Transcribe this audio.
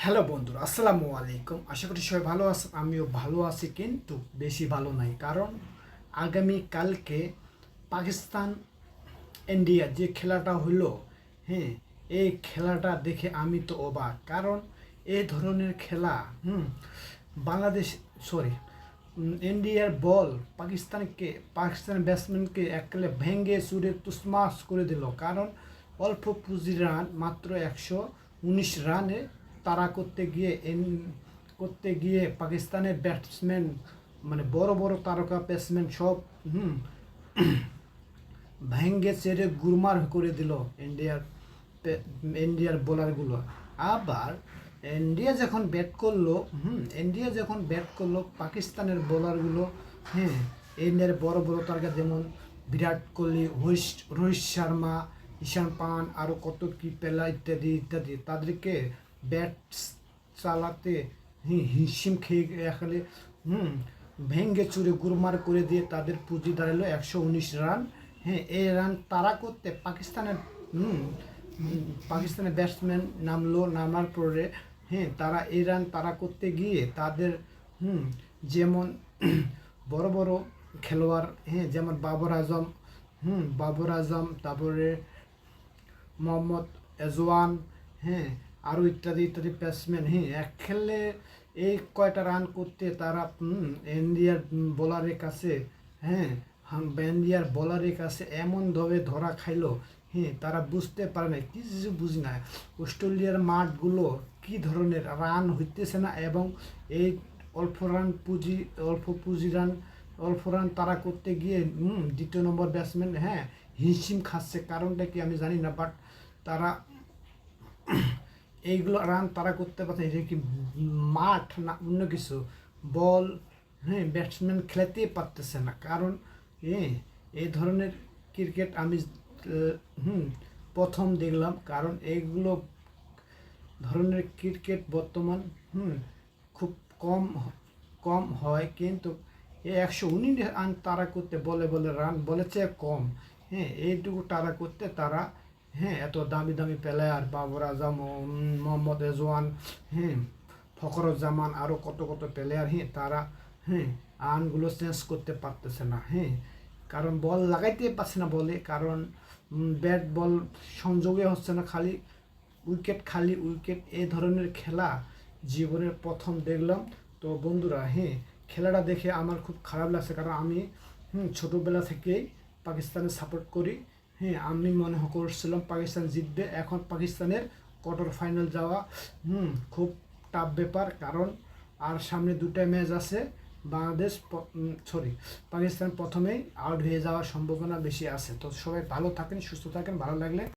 Hello বন্ধুরা, আসসালামু আলাইকুম। আশা করি সবাই ভালো আছেন। আমিও ভালো আছি, কিন্তু বেশি ভালো নাই। কারণ আগামীকালকে পাকিস্তান ইন্ডিয়া যে খেলাটা হলো, হ্যাঁ, এই খেলাটা দেখে আমি তো অবাক। কারণ এই ধরনের খেলা বাংলাদেশ, সরি, ইন্ডিয়ার বল পাকিস্তানের ব্যাটসম্যানকে একেবারে ভেঙে চুরে তুসমাস করে দিল। কারণ অল্প পুঁজির রান, মাত্র 119 রানে তাড়া করতে গিয়ে পাকিস্তানের ব্যাটসম্যান, মানে বড় বড় তারকা ব্যাটসম্যান সব ভেঙ্গে চেরে গুরমার করে দিল ইন্ডিয়ার বোলারগুলো। আবার ইন্ডিয়া যখন ব্যাট করলো পাকিস্তানের বোলারগুলো, হ্যাঁ, ইন্ডিয়ার বড় বড় তারকা যেমন বিরাট কোহলি, রোহিত শর্মা, ঈশান পান, আরও কত কি পেলা ইত্যাদি ইত্যাদি, তাদেরকে ব্যাট চালাতে হিমশিম খেয়ে এখানে ভেঙ্গে চুরে গুরমার করে দিয়ে তাদের পুঁজি দাঁড়ালো 119 রান। হ্যাঁ, এই রান তাড়া করতে পাকিস্তানের ব্যাটসম্যান নামার পরে, হ্যাঁ, তারা এই রান তাড়া করতে গিয়ে তাদের যেমন বড় বড় খেলোয়াড়, হ্যাঁ, যেমন বাবর আজম, তারপরে মোহাম্মদ এজওয়ান, হ্যাঁ, আরও ইত্যাদি ইত্যাদি ব্যাটসম্যান, হ্যাঁ, এক খেললে এই কয়টা রান করতে তারা ইন্ডিয়ার বোলারের কাছে, হ্যাঁ, ইন্ডিয়ার বোলারের কাছে এমনভাবে ধরা খাইলো, হ্যাঁ, তারা বুঝতে পারে না, কিছু বুঝি না অস্ট্রেলিয়ার মাঠগুলো কী ধরনের রান হইতেছে না। এবং এই অল্প রান তারা করতে গিয়ে দ্বিতীয় নম্বর ব্যাটসম্যান, হ্যাঁ, হিমশিম খাচ্ছে। কারণটা কি আমি জানি না, বাট তারা এইগুলো রান তারা করতে পারছে। এটা কি মাঠ না অন্য কিছু? বল, হ্যাঁ, ব্যাটসম্যান খেলতেই পারতেছে না। কারণ এই ধরনের ক্রিকেট আমি প্রথম দেখলাম। কারণ এইগুলো ধরনের ক্রিকেট বর্তমান খুব কম কম হয়, কিন্তু এই 119 রান তাড়া করতে বলে চেয়ে কম, হ্যাঁ, এইটুকু তাড়া করতে তারা, হ্যাঁ, এত দামি দামি প্লেয়ার বাবর আজম, মোহাম্মদ রেজওয়ান, হ্যাঁ, ফখরুজ্জামান, আরও কত কত প্লেয়ার, হ্যাঁ, তারা, হ্যাঁ, রানগুলো চেঞ্জ করতে পারতেছে না, হ্যাঁ, কারণ বল লাগাইতে পারছে না বলে। কারণ ব্যাট বল সংযোগে হচ্ছে না, খালি উইকেট। এই ধরনের খেলা জীবনের প্রথম দেখলাম। তো বন্ধুরা, হ্যাঁ, খেলাটা দেখে আমার খুব খারাপ লাগছে। কারণ আমি ছোটোবেলা থেকেই পাকিস্তানের সাপোর্ট করি। হ্যাঁ, আমি মনে করছিলাম পাকিস্তান জিতবে। এখন পাকিস্তানের কোয়ার্টার ফাইনাল যাওয়া খুব টাফ ব্যাপার। কারণ আর সামনে দুটা ম্যাচ আছে। পাকিস্তান প্রথমেই আউট হয়ে যাওয়ার সম্ভাবনা বেশি আছে। তো সবাই ভালো থাকেন, সুস্থ থাকেন, ভালো লাগলে